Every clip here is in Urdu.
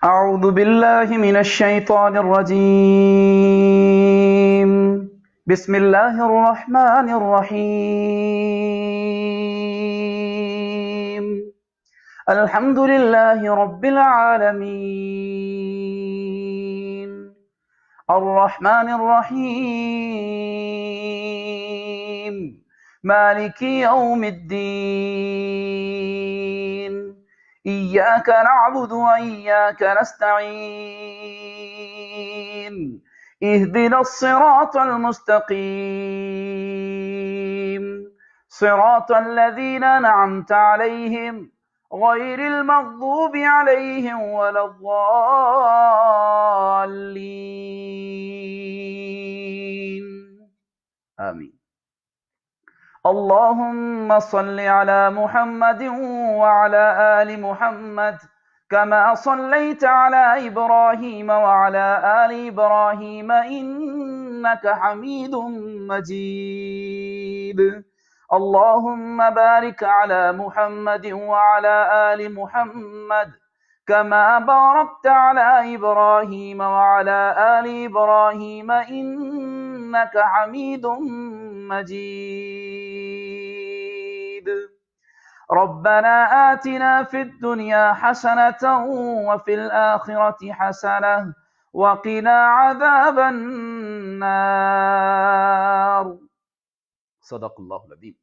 أعوذ بالله من الشيطان الرجيم. بسم الله الرحمن الرحيم. الحمد لله رب العالمين الرحمن الرحيم مالك يوم الدين إياك نعبد وإياك نستعين اهدنا الصراط المستقيم صراط الذين أنعمت عليهم غير المغضوب عليهم ولا الضالين آمين. اللهم صل على محمد وعلى آل محمد كما صليت على إبراهيم وعلى آل إبراهيم إنك حميد مجيد. اللهم بارك على محمد وعلى آل محمد كما باركت على إبراهيم وعلى آل إبراهيم إنك حميد مجيد. ربنا آتنا في الدنيا حسنة وفي الآخرة حسنة وقنا عذاب النار. صدق الله العظيم.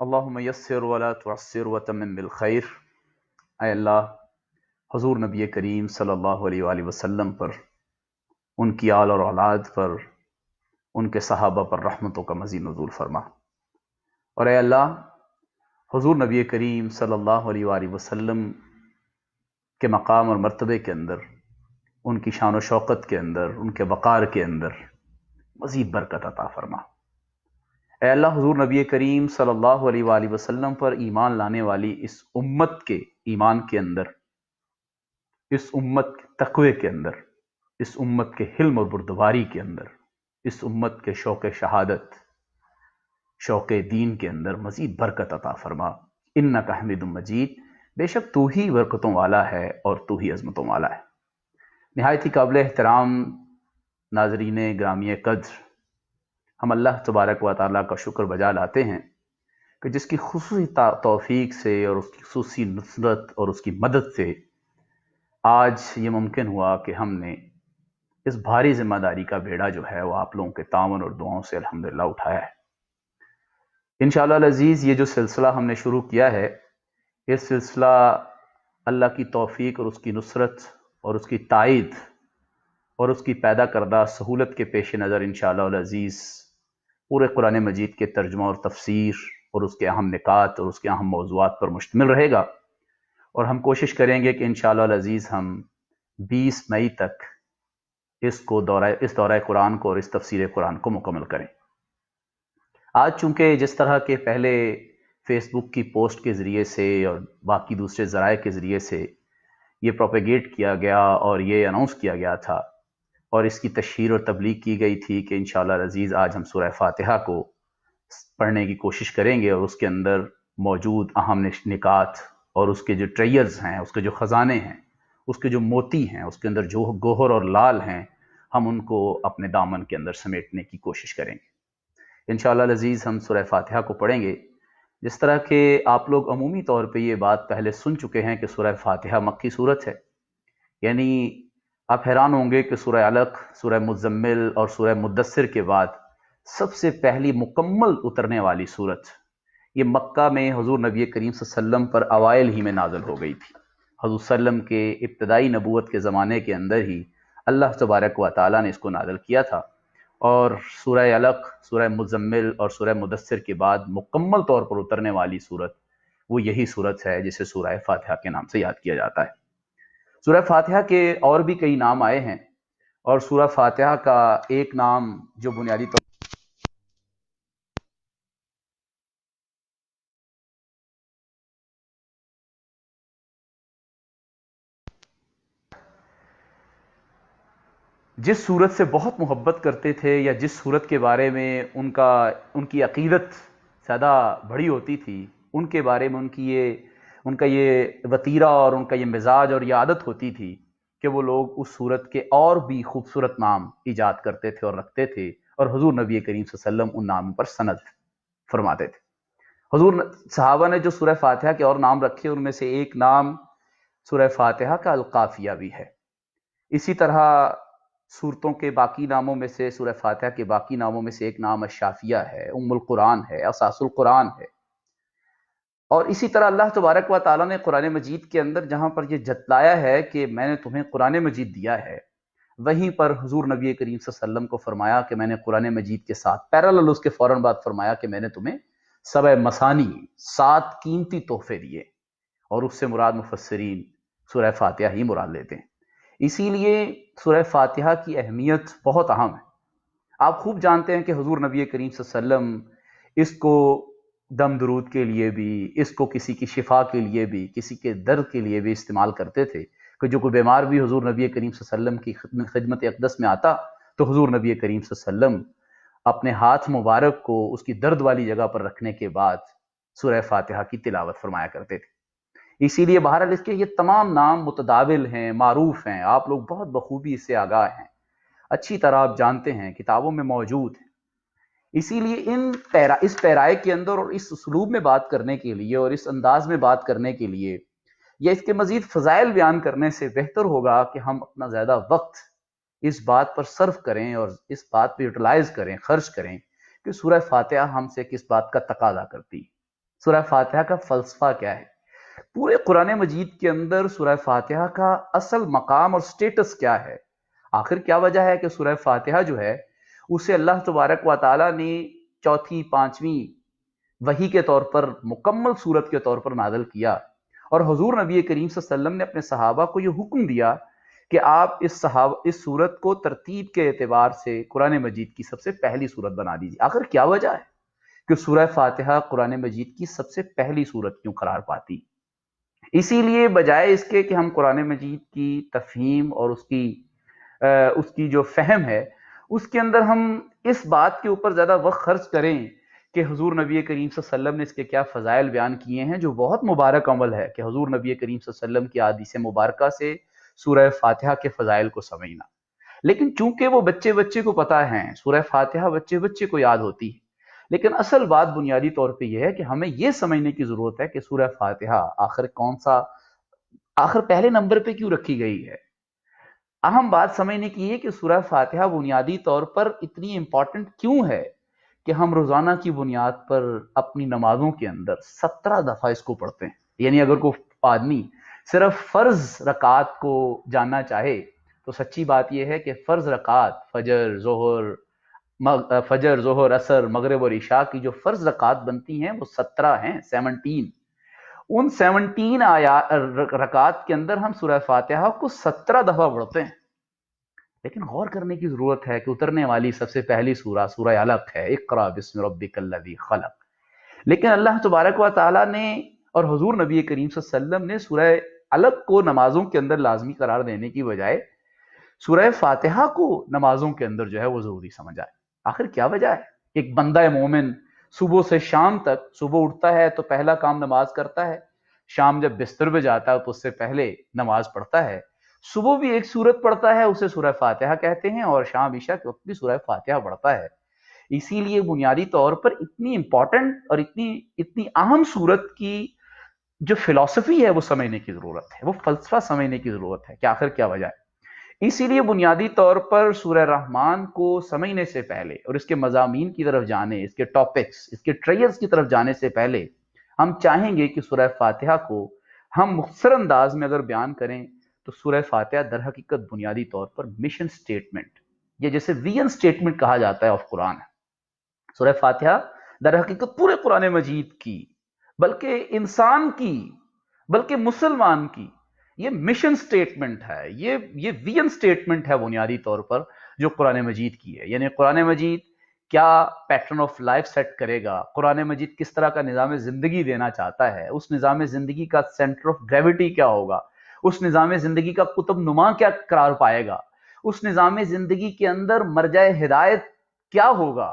اللهم يسر ولا تعسر وتمم بالخير. اے اللہ، حضور نبی کریم صلی اللہ علیہ وآلہ وسلم پر، ان کی آل اور اولاد پر، ان کے صحابہ پر رحمتوں کا مزید نزول فرما۔ اور اے اللہ، حضور نبی کریم صلی اللہ علیہ وآلہ وسلم کے مقام اور مرتبے کے اندر، ان کی شان و شوقت کے اندر، ان کے وقار کے اندر مزید برکت عطا فرما۔ اے اللہ، حضور نبی کریم صلی اللہ علیہ وآلہ وسلم پر ایمان لانے والی اس امت کے ایمان کے اندر، اس امت کے تقوی کے اندر، اس امت کے حلم اور بردباری کے اندر، اس امت کے شوق شہادت، شوق دین کے اندر مزید برکت عطا فرما۔ انک حمید مجید، بے شک تو ہی برکتوں والا ہے اور تو ہی عظمتوں والا ہے۔ نہایت ہی قابل احترام ناظرین گرامی قدر، ہم اللہ تبارک و تعالیٰ کا شکر بجا لاتے ہیں کہ جس کی خصوصی توفیق سے اور اس کی خصوصی نصرت اور اس کی مدد سے آج یہ ممکن ہوا کہ ہم نے اس بھاری ذمہ داری کا بیڑا جو ہے وہ آپ لوگوں کے تعاون اور دعاؤں سے الحمدللہ اٹھایا ہے۔ انشاءاللہ العزیز، یہ جو سلسلہ ہم نے شروع کیا ہے، یہ سلسلہ اللہ کی توفیق اور اس کی نصرت اور اس کی تائید اور اس کی پیدا کردہ سہولت کے پیش نظر انشاءاللہ العزیز پورے قرآن مجید کے ترجمہ اور تفسیر اور اس کے اہم نکات اور اس کے اہم موضوعات پر مشتمل رہے گا، اور ہم کوشش کریں گے کہ انشاءاللہ العزیز ہم 20 مئی تک اس دورہ قرآن کو اور اس تفسیر قرآن کو مکمل کریں۔ آج چونکہ جس طرح کے پہلے فیس بک کی پوسٹ کے ذریعے سے اور باقی دوسرے ذرائع کے ذریعے سے یہ پروپیگیٹ کیا گیا اور یہ اناؤنس کیا گیا تھا اور اس کی تشہیر اور تبلیغ کی گئی تھی کہ انشاءاللہ العزیز آج ہم سورہ فاتحہ کو پڑھنے کی کوشش کریں گے، اور اس کے اندر موجود اہم نکات اور اس کے جو ٹریئرز ہیں، اس کے جو خزانے ہیں، اس کے جو موتی ہیں، اس کے اندر جو گوہر اور لال ہیں، ہم ان کو اپنے دامن کے اندر سمیٹنے کی کوشش کریں گے۔ انشاءاللہ العزیز ہم سورہ فاتحہ کو پڑھیں گے۔ جس طرح کہ آپ لوگ عمومی طور پہ یہ بات پہلے سن چکے ہیں کہ سورہ فاتحہ مکی صورت ہے، یعنی آپ حیران ہوں گے کہ سورہ علق، سورہ مزمل اور سورہ مدثر کے بعد سب سے پہلی مکمل اترنے والی صورت یہ مکہ میں حضور نبی کریم صلی اللہ علیہ وسلم پر اوائل ہی میں نازل ہو گئی تھی۔ حضور صلی اللہ علیہ وسلم کے ابتدائی نبوت کے زمانے کے اندر ہی اللہ تبارک و تعالیٰ نے اس کو نازل کیا تھا، اور سورہ علق، سورہ مزمل اور سورہ مدثر کے بعد مکمل طور پر اترنے والی صورت وہ یہی صورت ہے جسے سورہ فاتحہ کے نام سے یاد کیا جاتا ہے۔ سورہ فاتحہ کے اور بھی کئی نام آئے ہیں، اور سورہ فاتحہ کا ایک نام جو بنیادی طور جس صورت سے بہت محبت کرتے تھے یا جس صورت کے بارے میں ان کی عقیدت زیادہ بڑی ہوتی تھی، ان کے بارے میں ان کا یہ وتیرہ اور ان کا یہ مزاج اور یہ عادت ہوتی تھی کہ وہ لوگ اس صورت کے اور بھی خوبصورت نام ایجاد کرتے تھے اور رکھتے تھے، اور حضور نبی کریم صلی اللہ علیہ وسلم ان ناموں پر سند فرماتے تھے۔ حضور صحابہ نے جو سورہ فاتحہ کے اور نام رکھے ان میں سے ایک نام سورہ فاتحہ کا القافیہ بھی ہے۔ اسی طرح سورتوں کے باقی ناموں میں سے، سورہ فاتحہ کے باقی ناموں میں سے ایک نام الشافیہ ہے، ام القرآن ہے، اساس القرآن ہے۔ اور اسی طرح اللہ تبارک و تعالیٰ نے قرآن مجید کے اندر جہاں پر یہ جتلایا ہے کہ میں نے تمہیں قرآن مجید دیا ہے، وہیں پر حضور نبی کریم صلی اللہ علیہ وسلم کو فرمایا کہ میں نے قرآن مجید کے ساتھ پیرالل اس کے فوراً بعد فرمایا کہ میں نے تمہیں 7 مثانی 7 قیمتی تحفے دیے، اور اس سے مراد مفسرین سورہ فاتحہ ہی مراد لیتے ہیں۔ اسی لیے سورہ فاتحہ کی اہمیت بہت اہم ہے۔ آپ خوب جانتے ہیں کہ حضور نبی کریم صلی اللہ علیہ وسلم اس کو دم درود کے لیے بھی، اس کو کسی کی شفا کے لیے بھی، کسی کے درد کے لیے بھی استعمال کرتے تھے، کہ جو کوئی بیمار بھی حضور نبی کریم صلی اللہ علیہ وسلم کی خدمت اقدس میں آتا تو حضور نبی کریم صلی اللہ علیہ وسلم اپنے ہاتھ مبارک کو اس کی درد والی جگہ پر رکھنے کے بعد سورہ فاتحہ کی تلاوت فرمایا کرتے تھے۔ اسی لیے بہرحال اس کے یہ تمام نام متداول ہیں، معروف ہیں، آپ لوگ بہت بخوبی اس سے آگاہ ہیں، اچھی طرح آپ جانتے ہیں، کتابوں میں موجود ہیں۔ اسی لیے اس پیرائے کے اندر اور اس اسلوب میں بات کرنے کے لیے اور اس انداز میں بات کرنے کے لیے یا اس کے مزید فضائل بیان کرنے سے بہتر ہوگا کہ ہم اپنا زیادہ وقت اس بات پر صرف کریں اور اس بات پہ یوٹیلائز کریں، خرچ کریں کہ سورہ فاتحہ ہم سے کس بات کا تقاضا کرتی ہے، سورہ فاتحہ کا فلسفہ کیا ہے۔ پورے قرآن مجید کے اندر سورہ فاتحہ کا اصل مقام اور سٹیٹس کیا ہے، آخر کیا وجہ ہے کہ سورہ فاتحہ جو ہے اسے اللہ تبارک و تعالیٰ نے چوتھی پانچویں وحی کے طور پر مکمل صورت کے طور پر نازل کیا، اور حضور نبی کریم صلی اللہ علیہ وسلم نے اپنے صحابہ کو یہ حکم دیا کہ آپ اس صورت کو ترتیب کے اعتبار سے قرآن مجید کی سب سے پہلی صورت بنا دیجیے۔ آخر کیا وجہ ہے کہ سورہ فاتحہ قرآن مجید کی سب سے پہلی صورت کیوں قرار پاتی؟ اسی لیے بجائے اس کے کہ ہم قرآن مجید کی تفہیم اور اس کی جو فہم ہے اس کے اندر ہم اس بات کے اوپر زیادہ وقت خرچ کریں کہ حضور نبی کریم صلی اللہ علیہ وسلم نے اس کے کیا فضائل بیان کیے ہیں، جو بہت مبارک عمل ہے کہ حضور نبی کریم صلی اللہ علیہ وسلم کی احادیث مبارکہ سے سورہ فاتحہ کے فضائل کو سمجھنا۔ لیکن چونکہ وہ بچے کو پتہ ہے، سورہ فاتحہ بچے کو یاد ہوتی ہے، لیکن اصل بات بنیادی طور پہ یہ ہے کہ ہمیں یہ سمجھنے کی ضرورت ہے کہ سورہ فاتحہ آخر پہلے نمبر پہ کیوں رکھی گئی ہے۔ اہم بات سمجھنے کی ہے کہ سورہ فاتحہ بنیادی طور پر اتنی امپورٹنٹ کیوں ہے کہ ہم روزانہ کی بنیاد پر اپنی نمازوں کے اندر 17 دفعہ اس کو پڑھتے ہیں۔ یعنی اگر کوئی آدمی صرف فرض رکعات کو جاننا چاہے تو سچی بات یہ ہے کہ فرض رکعات فجر، ظہر، عصر، مغرب اور عشاء کی جو فرض رکعات بنتی ہیں وہ 17 ہیں، 17۔ ان 17 رکعات کے اندر ہم سورہ فاتحہ کو 17 دفعہ پڑھتے ہیں۔ لیکن غور کرنے کی ضرورت ہے کہ اترنے والی سب سے پہلی سورہ علق ہے، اقرا بسم ربک الذی خلق، لیکن اللہ تبارک و تعالیٰ نے اور حضور نبی کریم صلی اللہ علیہ وسلم نے سورہ علق کو نمازوں کے اندر لازمی قرار دینے کی بجائے سورہ فاتحہ کو نمازوں کے اندر جو ہے وہ ضروری سمجھا ہے۔ آخر کیا وجہ ہے؟ ایک بندہ مومن صبح سے شام تک، صبح اٹھتا ہے تو پہلا کام نماز کرتا ہے، شام جب بستر پہ جاتا ہے تو اس سے پہلے نماز پڑھتا ہے، صبح بھی ایک سورت پڑھتا ہے، اسے سورہ فاتحہ کہتے ہیں، اور شام عشاء کے وقت بھی سورہ فاتحہ پڑھتا ہے۔ اسی لیے بنیادی طور پر اتنی امپورٹنٹ اور اتنی اہم سورت کی جو فلسفی ہے وہ سمجھنے کی ضرورت ہے، وہ فلسفہ سمجھنے کی ضرورت ہے کہ آخر کیا وجہ ہے۔ اسی لیے بنیادی طور پر سورہ رحمان کو سمجھنے سے پہلے اور اس کے مضامین کی طرف جانے، اس کے ٹاپکس، اس کے ٹریلز کی طرف جانے سے پہلے ہم چاہیں گے کہ سورہ فاتحہ کو ہم مختصر انداز میں اگر بیان کریں تو سورہ فاتحہ در حقیقت بنیادی طور پر مشن سٹیٹمنٹ، یہ جیسے ویژن سٹیٹمنٹ کہا جاتا ہے آف قرآن ہے۔ سورہ فاتحہ در حقیقت پورے قرآن مجید کی، بلکہ انسان کی، بلکہ مسلمان کی یہ مشن سٹیٹمنٹ ہے، یہ ویژن سٹیٹمنٹ ہے بنیادی طور پر جو قرآن مجید کی ہے۔ یعنی قرآن مجید کیا پیٹرن آف لائف سیٹ کرے گا، قرآن مجید کس طرح کا نظام زندگی دینا چاہتا ہے، اس نظام زندگی کا سینٹر آف گریوٹی کیا ہوگا، اس نظام زندگی کا قطب نما کیا قرار پائے گا، اس نظام زندگی کے اندر مرجع ہدایت کیا ہوگا،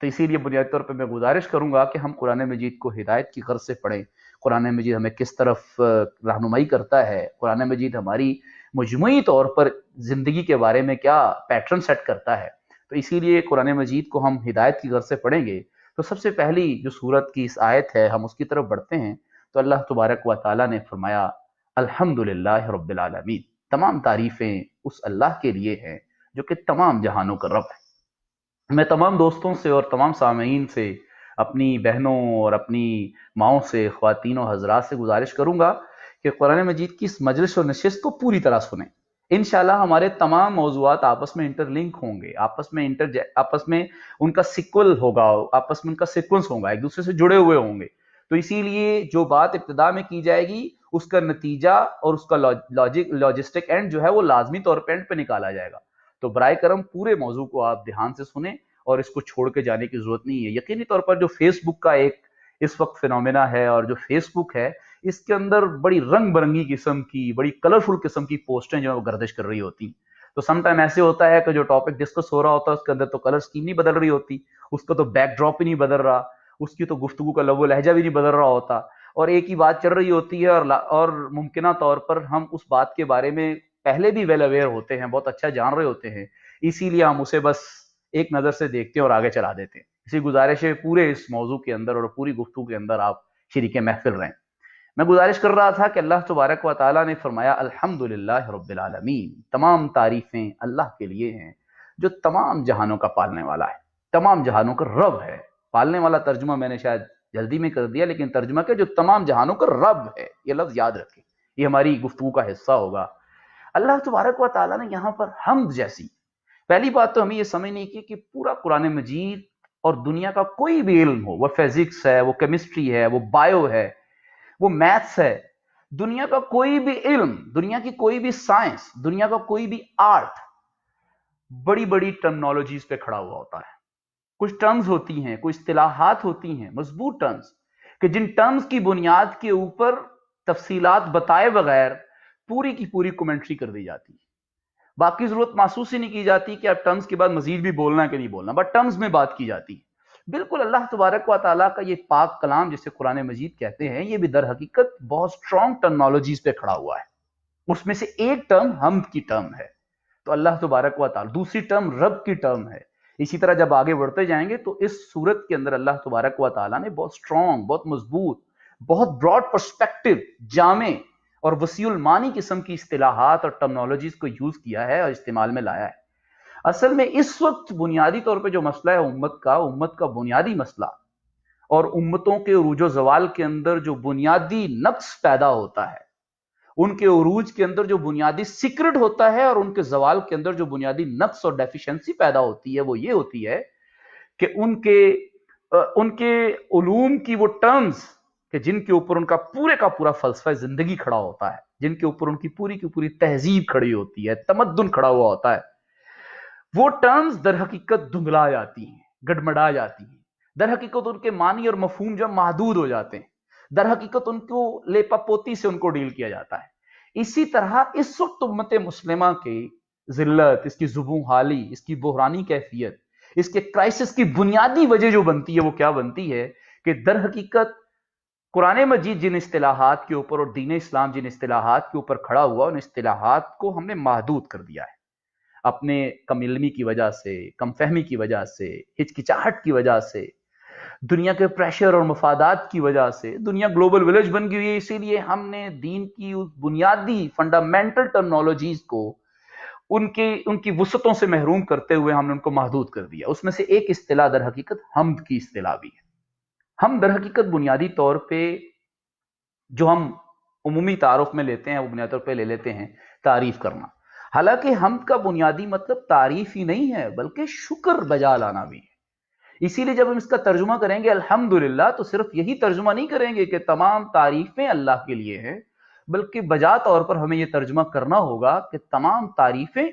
تو اسی لیے بنیادی طور پہ میں گزارش کروں گا کہ ہم قرآن مجید کو ہدایت کی غرض سے پڑھیں. قرآن مجید ہمیں کس طرف رہنمائی کرتا ہے، قرآن مجید ہماری مجموعی طور پر زندگی کے بارے میں کیا پیٹرن سیٹ کرتا ہے. تو اسی لیے قرآن مجید کو ہم ہدایت کی غرض سے پڑھیں گے. تو سب سے پہلی جو سورت کی اس آیت ہے ہم اس کی طرف بڑھتے ہیں. تو اللہ تبارک و تعالیٰ نے فرمایا الحمدللہ رب العالمین، تمام تعریفیں اس اللہ کے لیے ہیں جو کہ تمام جہانوں کا رب ہے. میں تمام دوستوں سے اور تمام سامعین سے، اپنی بہنوں اور اپنی ماؤں سے، خواتین و حضرات سے گزارش کروں گا کہ قرآن مجید کی اس مجلس اور نشست کو پوری طرح سنیں. انشاءاللہ ہمارے تمام موضوعات آپس میں انٹر لنک ہوں گے، آپس میں ان کا سیکول ہوگا، آپس میں ان کا سیکوینس ہوگا، ایک دوسرے سے جڑے ہوئے ہوں گے. تو اسی لیے جو بات ابتدا میں کی جائے گی اس کا نتیجہ اور اس کا لاجسٹک اینڈ جو ہے وہ لازمی طور پہ اینڈ پہ نکالا جائے گا. تو برائے کرم پورے موضوع کو آپ دھیان سے سنیں اور اس کو چھوڑ کے جانے کی ضرورت نہیں ہے. یقینی طور پر جو فیس بک کا ایک اس وقت فینومینا ہے، اور جو فیس بک ہے اس کے اندر بڑی رنگ برنگی قسم کی، بڑی کلرفل قسم کی پوسٹیں جو ہے وہ گردش کر رہی ہوتی ہیں. تو سم ٹائم ایسے ہوتا ہے کہ جو ٹاپک ڈسکس ہو رہا ہوتا ہے اس کے اندر تو کلر اسکیم نہیں بدل رہی ہوتی، اس کا تو بیک ڈراپ ہی نہیں بدل رہا، اس کی تو گفتگو کا لب و لہجہ بھی نہیں بدل رہا ہوتا، اور ایک ہی بات چل رہی ہوتی ہے. اور ممکنہ طور پر ہم اس بات کے بارے میں پہلے بھی ویل اویئر ہوتے ہیں، بہت اچھا جان رہے ہوتے ہیں، اسی لیے ہم اسے بس ایک نظر سے دیکھتے ہیں اور آگے چلا دیتے ہیں. اسی گزارش ہے پورے اس موضوع کے اندر اور پوری گفتگو کے اندر آپ شریک محفل رہیں. میں گزارش کر رہا تھا کہ اللہ تبارک و تعالیٰ نے فرمایا الحمدللہ رب العالمین، تمام تعریفیں اللہ کے لیے ہیں جو تمام جہانوں کا پالنے والا ہے، تمام جہانوں کا رب ہے. پالنے والا ترجمہ میں نے شاید جلدی میں کر دیا، لیکن ترجمہ کہ جو تمام جہانوں کا رب ہے، یہ لفظ یاد رکھیں، یہ ہماری گفتگو کا حصہ ہوگا. اللہ تبارک و تعالیٰ نے یہاں پر حمد جیسی پہلی بات تو ہمیں یہ سمجھنی کی کہ پورا قرآن مجید اور دنیا کا کوئی بھی علم ہو، وہ فزکس ہے، وہ کیمسٹری ہے، وہ بایو ہے، وہ میتھس ہے، دنیا کا کوئی بھی علم، دنیا کی کوئی بھی سائنس، دنیا کا کوئی بھی آرٹ بڑی بڑی ٹرمنالوجیز پہ کھڑا ہوا ہوتا ہے. کچھ ٹرمز ہوتی ہیں، کچھ اصطلاحات ہوتی ہیں، مضبوط ٹرمز، کہ جن ٹرمز کی بنیاد کے اوپر تفصیلات بتائے بغیر پوری کی پوری کومنٹری کر دی جاتی ہے. باقی ضرورت محسوس ہی نہیں کی جاتی کہ اب ٹرمز کے بعد مزید بھی بولنا ہے کہ نہیں بولنا، بٹ ٹرمز میں بات کی جاتی ہے. بالکل اللہ تبارک و تعالیٰ کا یہ پاک کلام جسے قرآن مجید کہتے ہیں، یہ بھی در حقیقت بہت سٹرونگ ٹرمنالوجیز پہ کھڑا ہوا ہے. اس میں سے ایک ٹرم حمد کی ٹرم ہے، تو اللہ تبارک و تعالیٰ. دوسری ٹرم رب کی ٹرم ہے. اسی طرح جب آگے بڑھتے جائیں گے تو اس صورت کے اندر اللہ تبارک و تعالیٰ نے بہت سٹرونگ، بہت مضبوط، بہت براڈ پرسپیکٹو، جامع اور وسیع المانی قسم کی اصطلاحات اور ٹرمنالوجیز کو یوز کیا ہے اور استعمال میں لایا ہے. اصل میں اس وقت بنیادی طور پہ جو مسئلہ ہے امت کا بنیادی مسئلہ اور امتوں کے عروج و زوال کے اندر جو بنیادی نقص پیدا ہوتا ہے، ان کے عروج کے اندر جو بنیادی سیکرٹ ہوتا ہے اور ان کے زوال کے اندر جو بنیادی نقص اور ڈیفیشنسی پیدا ہوتی ہے، وہ یہ ہوتی ہے کہ ان کے علوم کی وہ ٹرمز کہ جن کے اوپر ان کا پورا فلسفہ زندگی کھڑا ہوتا ہے، جن کے اوپر ان کی پوری تہذیب کھڑی ہوتی ہے، تمدن کھڑا ہوا ہوتا ہے، وہ ٹرمز در حقیقت دھندلا جاتی ہیں، گڑبڑا جاتی ہیں. در حقیقت ان کے معنی اور مفہوم جو محدود ہو جاتے ہیں. در حقیقت ان کو لیپا پوتی سے ان کو ڈیل کیا جاتا ہے. اسی طرح اس وقت امت مسلمہ کی ذلت، اس کی زبوں حالی، اس کی بحرانی کیفیت، اس کے کرائسس کی بنیادی وجہ جو بنتی ہے وہ کیا بنتی ہے کہ در حقیقت قرآن مجید جن اصطلاحات کے اوپر اور دین اسلام جن اصطلاحات کے اوپر کھڑا ہوا، ان اصطلاحات کو ہم نے محدود کر دیا ہے اپنے کم علمی کی وجہ سے، کم فہمی کی وجہ سے، ہچکچاہٹ کی وجہ سے، دنیا کے پریشر اور مفادات کی وجہ سے. دنیا گلوبل ولیج بن گئی ہے، اسی لیے ہم نے دین کی اس بنیادی فنڈامنٹل ٹرمنالوجیز کو ان کی وسعتوں سے محروم کرتے ہوئے ہم نے ان کو محدود کر دیا. اس میں سے ایک اصطلاح در حقیقت حمد کی اصطلاح بھی ہے. ہم در حقیقت بنیادی طور پہ جو ہم عمومی تعارف میں لیتے ہیں وہ بنیادی طور پہ لے لیتے ہیں تعریف کرنا. حالانکہ حمد کا بنیادی مطلب تعریف ہی نہیں ہے بلکہ شکر بجا لانا بھی ہے. اسی لیے جب ہم اس کا ترجمہ کریں گے الحمدللہ تو صرف یہی ترجمہ نہیں کریں گے کہ تمام تعریفیں اللہ کے لیے ہیں، بلکہ بجا طور پر ہمیں یہ ترجمہ کرنا ہوگا کہ تمام تعریفیں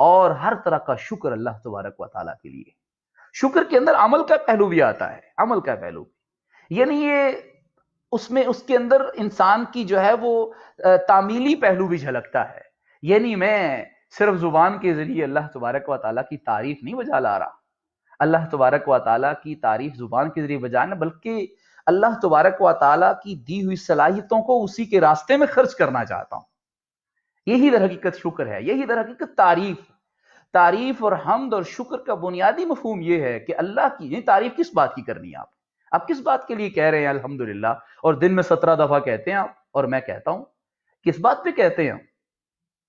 اور ہر طرح کا شکر اللہ تبارک و تعالیٰ کے لیے. شکر کے اندر عمل کا پہلو بھی آتا ہے، عمل کا پہلو، یعنی یہ اس کے اندر انسان کی جو ہے وہ تعمیلی پہلو بھی جھلکتا ہے. یعنی میں صرف زبان کے ذریعے اللہ تبارک و تعالیٰ کی تعریف نہیں بجا لا رہا، اللہ تبارک و تعالیٰ کی تعریف زبان کے ذریعے بجانا، بلکہ اللہ تبارک و تعالیٰ کی دی ہوئی صلاحیتوں کو اسی کے راستے میں خرچ کرنا چاہتا ہوں۔ یہی در حقیقت شکر ہے، یہی در حقیقت تعریف اور حمد اور شکر کا بنیادی مفہوم یہ ہے کہ اللہ کی تعریف کس بات کی کرنی ہے؟ آپ کس بات کے لیے کہہ رہے ہیں الحمدللہ، اور دن میں 17 دفعہ کہتے ہیں آپ اور میں کہتا ہوں، کس بات پہ کہتے ہیں؟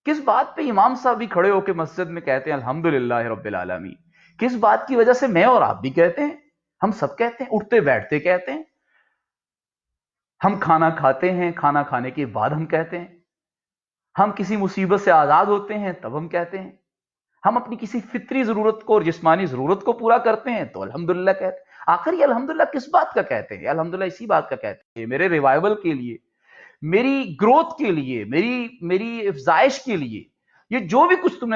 کس بات پہ امام صاحب بھی کھڑے ہو کے مسجد میں کہتے ہیں الحمدللہ رب العالمین؟ کس بات کی وجہ سے میں اور آپ بھی کہتے ہیں؟ ہم سب کہتے ہیں، اٹھتے بیٹھتے کہتے ہیں، ہم کھانا کھاتے ہیں، کھانا کھانے کے بعد ہم کہتے ہیں، ہم کسی مصیبت سے آزاد ہوتے ہیں تب ہم کہتے ہیں، ہم اپنی کسی فطری ضرورت کو اور جسمانی ضرورت کو پورا کرتے ہیں تو الحمدللہ کہتے ہیں۔ آخر یہ الحمدللہ کس بات کا کہتے ہیں؟ الحمدللہ اسی بات کا کہتے ہیں، میرے ریوائول کے لیے، میری گروتھ کے لیے، میری افزائش کے لیے، یہ جو بھی کچھ تم نے